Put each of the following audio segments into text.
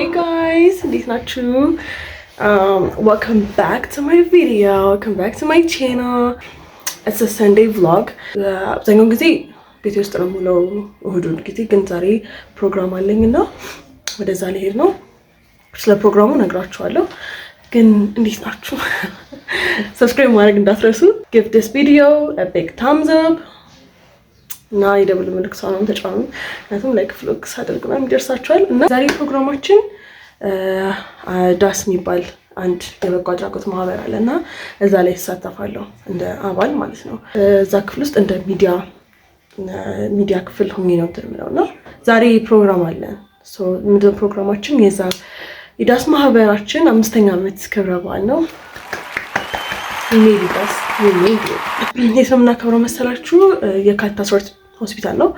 Hey guys, እንዴት ናችሁ? Welcome back to my video. Welcome back to my channel. It's a Sunday vlog. አብዛኛውን ጊዜ ቤት ውስጥ ነው የምውለው እሁዱን ጊዜ፣ ግን ዛሬ ፕሮግራም አለኝና ወደዛ ልሄድ ነው። ስለ ፕሮግራሙ ነግራችኋለሁ። ግን እንዴት ናችሁ? ሰብስክራይብ ማድረግ እንዳትረሱ። Give this video a big thumbs up. እና የደብል ምልክቱን ተጫኑ። ምክንያቱም ላይክ ፍሎግ ሳደርግ ነው የሚደርሳችኋል። እና ዛሬ ፕሮግራማችን ዳስ የሚባል አንድ የበጎ አድራጎት ማህበር አለና እዛ ላይ ተሳተፋለሁ እንደ አባል ማለት ነው። እዛ ክፍል ውስጥ እንደ ሚዲያ ክፍል ሆኜ ነው የምለውና ዛሬ ፕሮግራም አለ። ምንድን ነው ፕሮግራማችን? የዛ የዳስ ማህበራችን 5ኛ ዓመት ክብረ በዓል ነው። ሜዲዳስ የሰምና ከብረ መሰላችሁ የካቲት 12 ሆስፒታል ነው።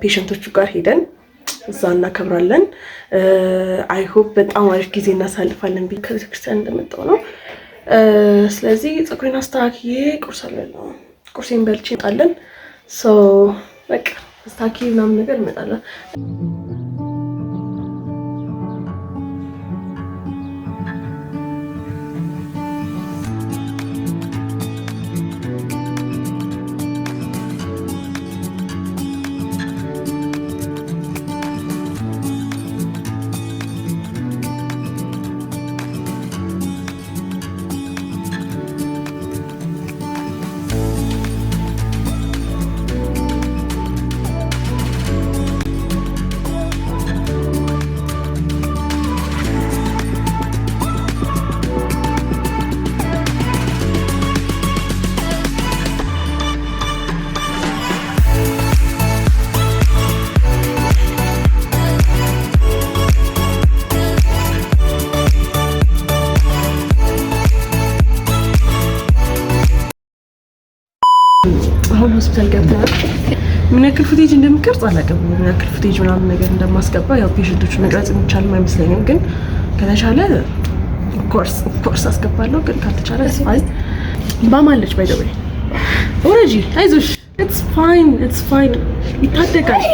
ፔሸንቶቹ ጋር ሄደን እዛ እናከብራለን። አይ ሆፕ በጣም አሪፍ ጊዜ እናሳልፋለን። ከቤተክርስቲያን እንደመጣው ነው። ስለዚህ ፀጉሬን አስተካክዬ ቁርስ አለለው ቁርሴን በልቼ እንጣለን። በቃ አስተካክዬ ምናምን ነገር እንመጣለን። ሆስፒታል ገብተናል። ምን ያክል ፉቴጅ እንደምቀርጽ አላውቅም። ምን ያክል ፉቴጅ ምናምን ነገር እንደማስገባ ያው ፔሸንቶቹ መቅረጽ የሚቻልም አይመስለኝም። ግን ከተቻለ ኦፍኮርስ አስገባለሁ። ግን ካልተቻለ ስፋይ ባማለች ባይ ዘ ወይ ኦሬጂ አይዞሽ ኢትስ ፋይን ይታደጋል።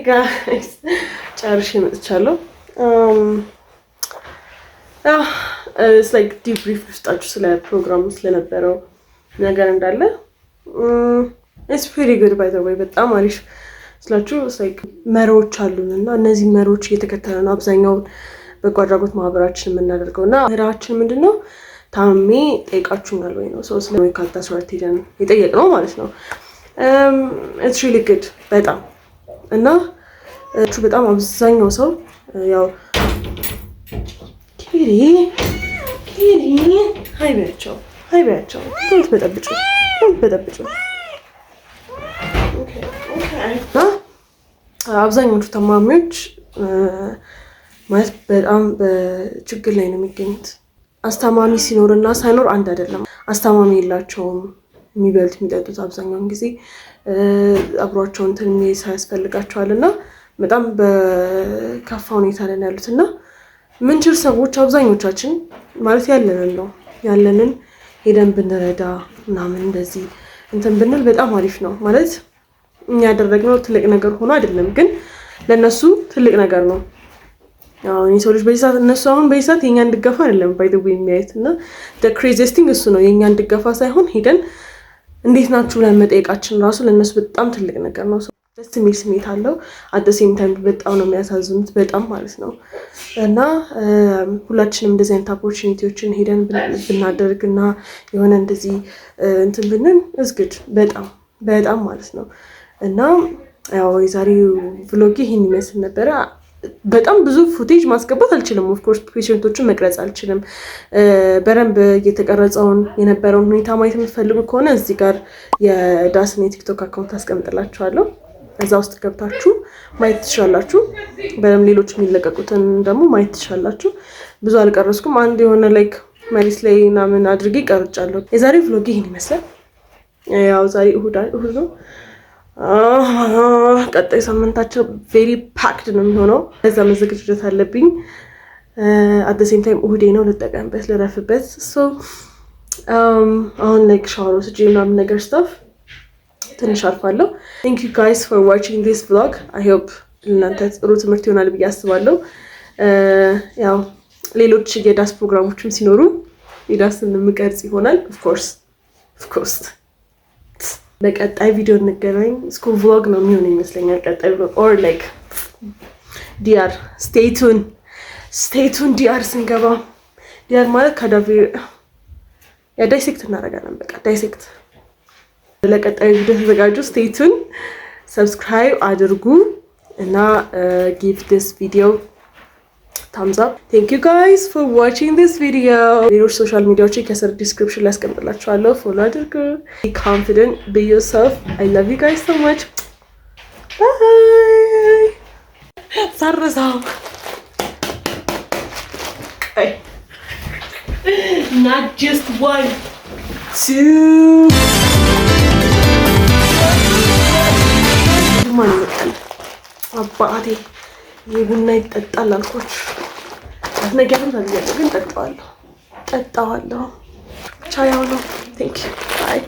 ጋይስ ጨርሼ መጥቻለሁ። ኢትስ ላይክ ዲብሪፍ ውስጣችሁ ስለ ፕሮግራሙ ስለነበረው ነገር እንዳለ ኢትስ ፕሪቲ ጉድ ባይ ዘ ወይ በጣም አሪፍ ስላችሁ ላይክ መሪዎች አሉን እና እነዚህ መሪዎች እየተከተለ ነው አብዛኛውን በጎ አድራጎት ማህበራችን የምናደርገው እና ምህራችን ምንድነው ታሜ ጠይቃችሁኛል ወይ ነው ስለ የካቲት 12 ሄደን የጠየቅነው ማለት ነው። ኢትስ ሪሊ ጉድ በጣም እና በጣም አብዛኛው ሰው ያው ኪሪ ሃይበያቸው በጠብጩ አብዛኞቹ ታማሚዎች ማለት በጣም በችግር ላይ ነው የሚገኙት። አስታማሚ ሲኖርና ሳይኖር አንድ አይደለም። አስታማሚ የላቸውም። የሚበሉት የሚጠጡት አብዛኛውን ጊዜ አብሯቸው እንትን ሳያስፈልጋቸዋል እና በጣም በከፋ ሁኔታ ላይ ያሉት እና ምንችል ሰዎች አብዛኞቻችን ማለት ያለንን ሄደን ብንረዳ ምናምን እንደዚህ እንትን ብንል በጣም አሪፍ ነው። ማለት እኛ ያደረግነው ትልቅ ነገር ሆኖ አይደለም፣ ግን ለነሱ ትልቅ ነገር ነው። አሁን የሰው ልጅ በይሳት እነሱ አሁን በይሳት የኛን ድጋፍ አይደለም ባይ ዘ ዌይ የሚያዩት እና the craziest thing እሱ ነው። የኛን ድጋፍ ሳይሆን ሄደን እንዴት ናችሁ ብለን መጠየቃችን ራሱ ለነሱ በጣም ትልቅ ነገር ነው። ደስ የሚል ስሜት አለው። አት ሴም ታይም በጣም ነው የሚያሳዝኑት፣ በጣም ማለት ነው። እና ሁላችንም እንደዚህ አይነት ኦፖርቹኒቲዎችን ሄደን ብናደርግ እና የሆነ እንደዚህ እንትን ብንን እዝግድ በጣም በጣም ማለት ነው። እና ያው የዛሬው ቭሎግ ይህን ይመስል ነበረ። በጣም ብዙ ፉቴጅ ማስገባት አልችልም። ኦፍኮርስ ፔሸንቶችን መቅረጽ አልችልም። በደንብ እየተቀረጸውን የነበረውን ሁኔታ ማየት የምትፈልጉ ከሆነ እዚህ ጋር የዳስን የቲክቶክ አካውንት አስቀምጥላችኋለሁ። እዛ ውስጥ ገብታችሁ ማየት ትችላላችሁ። በደምብ ሌሎች የሚለቀቁትን ደግሞ ማየት ትችላላችሁ። ብዙ አልቀረስኩም። አንድ የሆነ ላይክ መሬት ላይ ምናምን አድርጌ ቀርጫለሁ። የዛሬ ቭሎግ ይሄን ይመስላል። ያው ዛሬ እሁድ ነው። ቀጣይ ሳምንታቸው ቬሪ ፓክድ ነው የሚሆነው። እዛ መዘጋጀት አለብኝ። አት ዘ ሴም ታይም እሁዴ ነው፣ ልጠቀምበት፣ ልረፍበት። ሶ አሁን ላይክ ሻወር ወስጄ ምናምን ነገር ስታፍ ትንሽ አርፋለሁ። ቴንክ ዩ ጋይስ ፎር ዋቺንግ ዲስ ቭሎግ። አይ ሆፕ እናንተ ጥሩ ትምህርት ይሆናል ብዬ አስባለሁ። ያው ሌሎች የዳስ ፕሮግራሞችም ሲኖሩ የዳስን የምቀርጽ ይሆናል። ኦፍኮርስ በቀጣይ ቪዲዮ እንገናኝ። ስኩል ቭሎግ ነው የሚሆነው ይመስለኛል ቀጣይ ቭሎግ ኦር ላይክ ዲአር። ስቴይ ቱን ዲአር ስንገባ ዲአር ማለት ካዳቬር ዳይሴክት እናደርጋለን። በቃ ዳይሴክት ለቀጣዩ ቪዲዮ ተዘጋጁ። ስቴይ ቱን ሰብስክራይብ አድርጉ እና ጊቭ ዲስ ቪዲዮ thumbs up. Thank you guys for watching this video. ሌሎች ሶሻል ሚዲያዎች ከስር ዲስክሪፕሽን ላይ አስቀምጥላችኋለሁ። ፎሎ አድርጉ። Be confident, be yourself. I love you guys so much. Bye. ሳረሳው not just 1 2 ማን ይመጣል? አባቴ የቡና ይጠጣል አልኳችሁ። አትነገርም ታዲያ ግን ጠጣዋለሁ። ቻው ያው ነው። ቴንክ ዩ ባይ